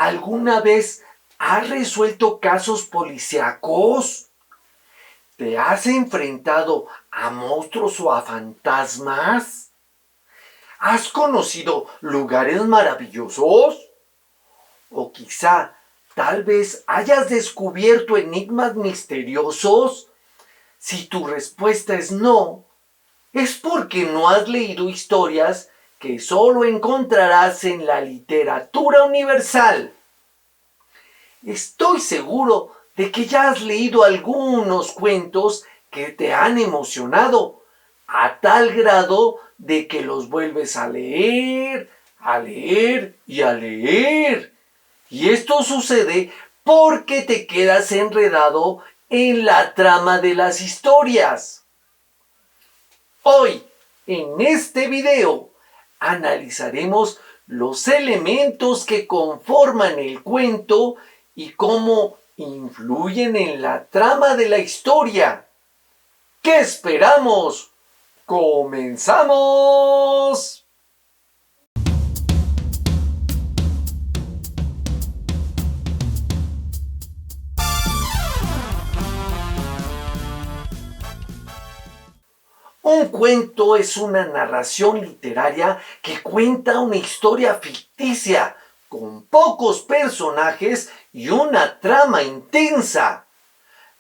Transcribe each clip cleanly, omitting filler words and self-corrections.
¿Alguna vez has resuelto casos policíacos? ¿Te has enfrentado a monstruos o a fantasmas? ¿Has conocido lugares maravillosos? ¿O quizá tal vez hayas descubierto enigmas misteriosos? Si tu respuesta es no, es porque no has leído historias que solo encontrarás en la literatura universal. Estoy seguro de que ya has leído algunos cuentos que te han emocionado, a tal grado de que los vuelves a leer y a leer. Y esto sucede porque te quedas enredado en la trama de las historias. Hoy, en este video, analizaremos los elementos que conforman el cuento y cómo influyen en la trama de la historia. ¿Qué esperamos? ¡Comenzamos! Un cuento es una narración literaria que cuenta una historia ficticia con pocos personajes y una trama intensa.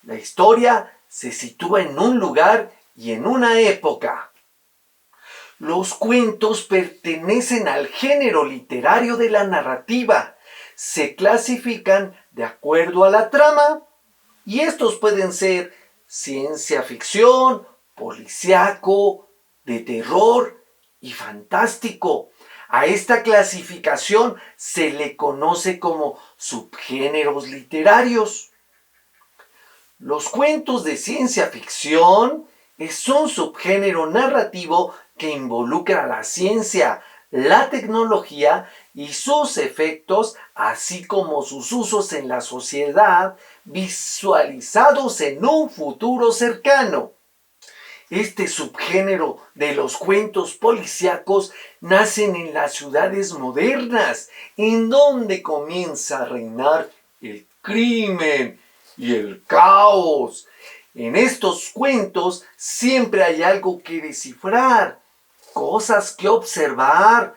La historia se sitúa en un lugar y en una época. Los cuentos pertenecen al género literario de la narrativa. Se clasifican de acuerdo a la trama y estos pueden ser ciencia ficción, policíaco, de terror y fantástico. A esta clasificación se le conoce como subgéneros literarios. Los cuentos de ciencia ficción es un subgénero narrativo que involucra la ciencia, la tecnología y sus efectos, así como sus usos en la sociedad, visualizados en un futuro cercano. Este subgénero de los cuentos policíacos nacen en las ciudades modernas, en donde comienza a reinar el crimen y el caos. En estos cuentos siempre hay algo que descifrar, cosas que observar,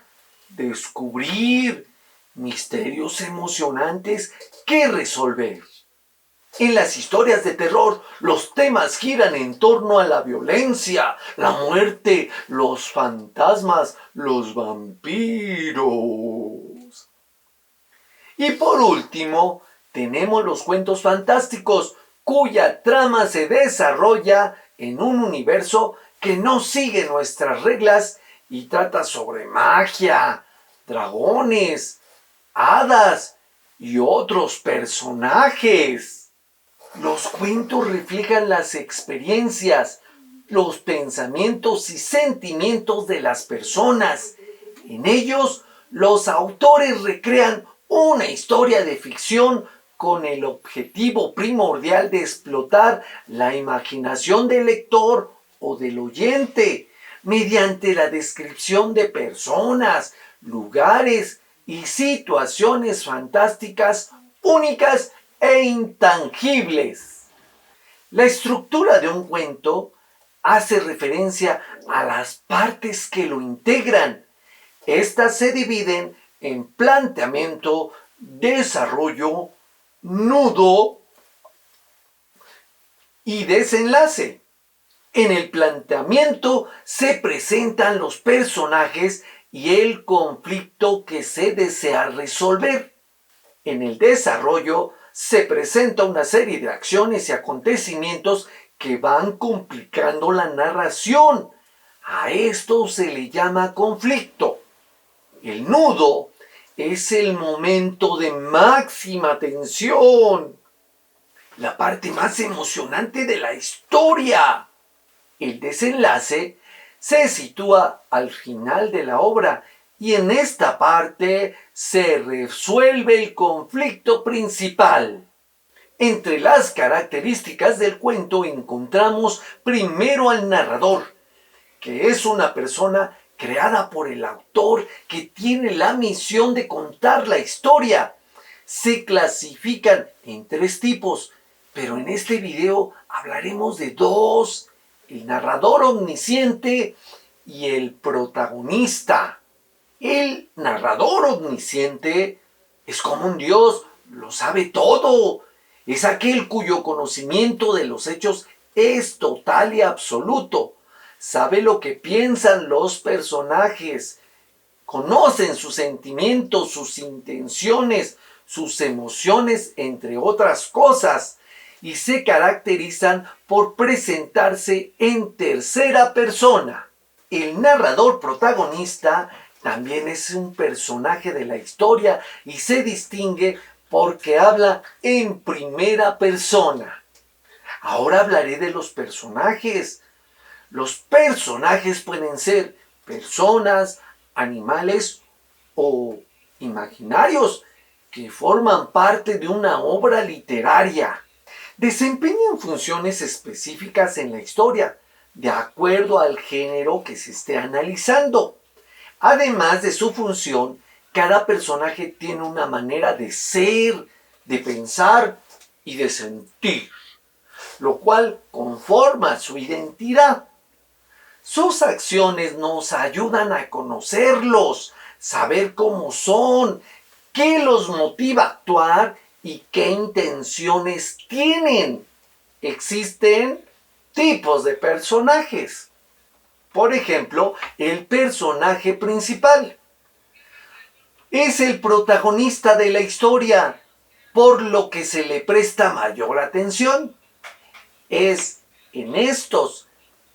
descubrir, misterios emocionantes que resolver. En las historias de terror, los temas giran en torno a la violencia, la muerte, los fantasmas, los vampiros. Y por último, tenemos los cuentos fantásticos, cuya trama se desarrolla en un universo que no sigue nuestras reglas y trata sobre magia, dragones, hadas y otros personajes. Los cuentos reflejan las experiencias, los pensamientos y sentimientos de las personas. En ellos, los autores recrean una historia de ficción con el objetivo primordial de explotar la imaginación del lector o del oyente mediante la descripción de personas, lugares y situaciones fantásticas únicas e intangibles. La estructura de un cuento hace referencia a las partes que lo integran. Estas se dividen en planteamiento, desarrollo, nudo y desenlace. En el planteamiento se presentan los personajes y el conflicto que se desea resolver. En el desarrollo se presenta una serie de acciones y acontecimientos que van complicando la narración. A esto se le llama conflicto. El nudo es el momento de máxima tensión, la parte más emocionante de la historia. El desenlace se sitúa al final de la obra y en esta parte se resuelve el conflicto principal. Entre las características del cuento encontramos primero al narrador, que es una persona creada por el autor que tiene la misión de contar la historia. se clasifican en 3 tipos, pero en este video hablaremos de 2, el narrador omnisciente y el protagonista. El narrador omnisciente es como un dios, lo sabe todo. Es aquel cuyo conocimiento de los hechos es total y absoluto. Sabe lo que piensan los personajes, conocen sus sentimientos, sus intenciones, sus emociones, entre otras cosas, y se caracterizan por presentarse en tercera persona. El narrador protagonista también es un personaje de la historia y se distingue porque habla en primera persona. Ahora hablaré de los personajes. Los personajes pueden ser personas, animales o imaginarios que forman parte de una obra literaria. Desempeñan funciones específicas en la historia, de acuerdo al género que se esté analizando. Además de su función, cada personaje tiene una manera de ser, de pensar y de sentir, lo cual conforma su identidad. Sus acciones nos ayudan a conocerlos, saber cómo son, qué los motiva a actuar y qué intenciones tienen. Existen tipos de personajes. Por ejemplo, el personaje principal es el protagonista de la historia, por lo que se le presta mayor atención. Es en estos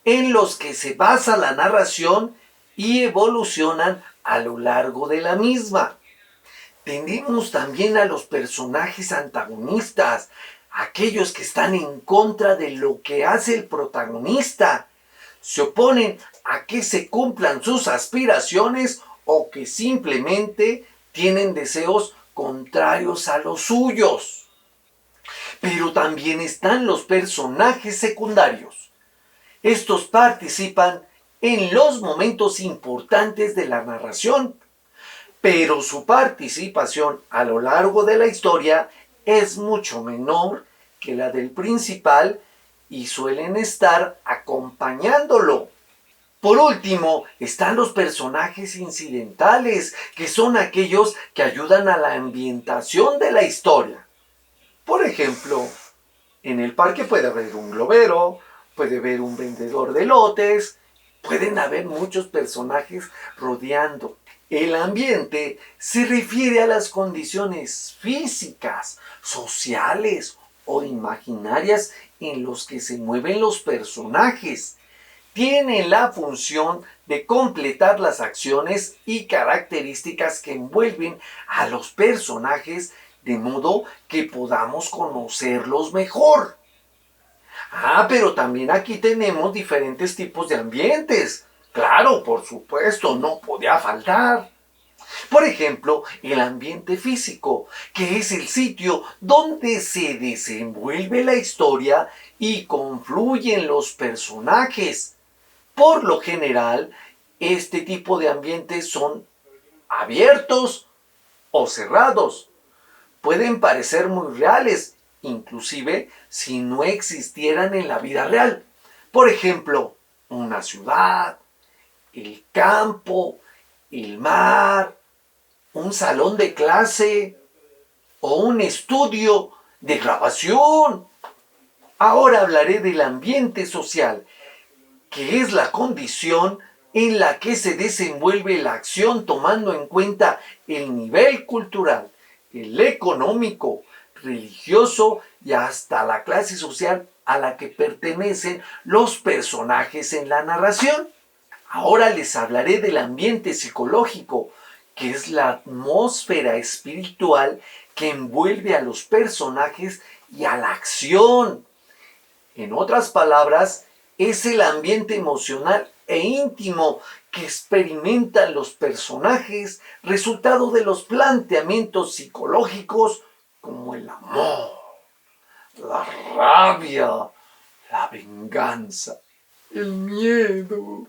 en los que se basa la narración y evolucionan a lo largo de la misma. Tenemos también a los personajes antagonistas, aquellos que están en contra de lo que hace el protagonista. Se oponen a que se cumplan sus aspiraciones o que simplemente tienen deseos contrarios a los suyos. Pero también están los personajes secundarios. Estos participan en los momentos importantes de la narración, pero su participación a lo largo de la historia es mucho menor que la del principal y suelen estar acompañándolo. Por último, están los personajes incidentales, que son aquellos que ayudan a la ambientación de la historia. Por ejemplo, en el parque puede haber un globero, puede haber un vendedor de elotes, pueden haber muchos personajes rodeando. El ambiente se refiere a las condiciones físicas, sociales o imaginarias en los que se mueven los personajes. Tiene la función de completar las acciones y características que envuelven a los personajes de modo que podamos conocerlos mejor. Pero también aquí tenemos diferentes tipos de ambientes. Claro, por supuesto, no podía faltar. Por ejemplo, el ambiente físico, que es el sitio donde se desenvuelve la historia y confluyen los personajes. Por lo general, este tipo de ambientes son abiertos o cerrados. Pueden parecer muy reales, inclusive si no existieran en la vida real. Por ejemplo, una ciudad, el campo, el mar, un salón de clase o un estudio de grabación. Ahora hablaré del ambiente social, que es la condición en la que se desenvuelve la acción tomando en cuenta el nivel cultural, el económico, religioso y hasta la clase social a la que pertenecen los personajes en la narración. Ahora les hablaré del ambiente psicológico, que es la atmósfera espiritual que envuelve a los personajes y a la acción. En otras palabras, es el ambiente emocional e íntimo que experimentan los personajes, resultado de los planteamientos psicológicos como el amor, la rabia, la venganza, el miedo.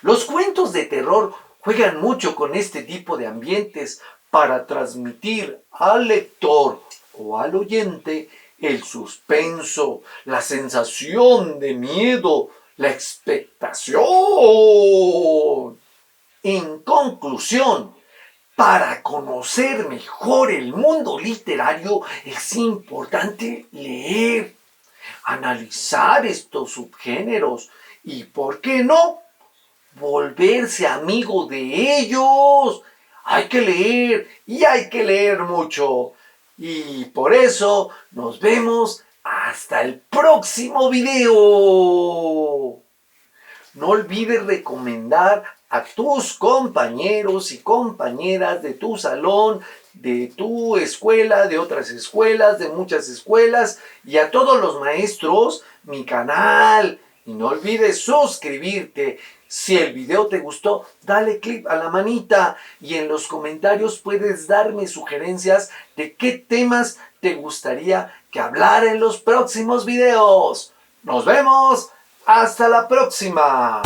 Los cuentos de terror juegan mucho con este tipo de ambientes para transmitir al lector o al oyente el suspenso, la sensación de miedo, la expectación. En conclusión, para conocer mejor el mundo literario es importante leer, analizar estos subgéneros y, ¿por qué no?, volverse amigo de ellos. Hay que leer y hay que leer mucho. Y por eso nos vemos hasta el próximo video. No olvides recomendar a tus compañeros y compañeras de tu salón, de tu escuela, de otras escuelas, de muchas escuelas, y a todos los maestros mi canal. Y no olvides suscribirte. Si el video te gustó, dale clic a la manita y en los comentarios puedes darme sugerencias de qué temas te gustaría que hablara en los próximos videos. ¡Nos vemos! ¡Hasta la próxima!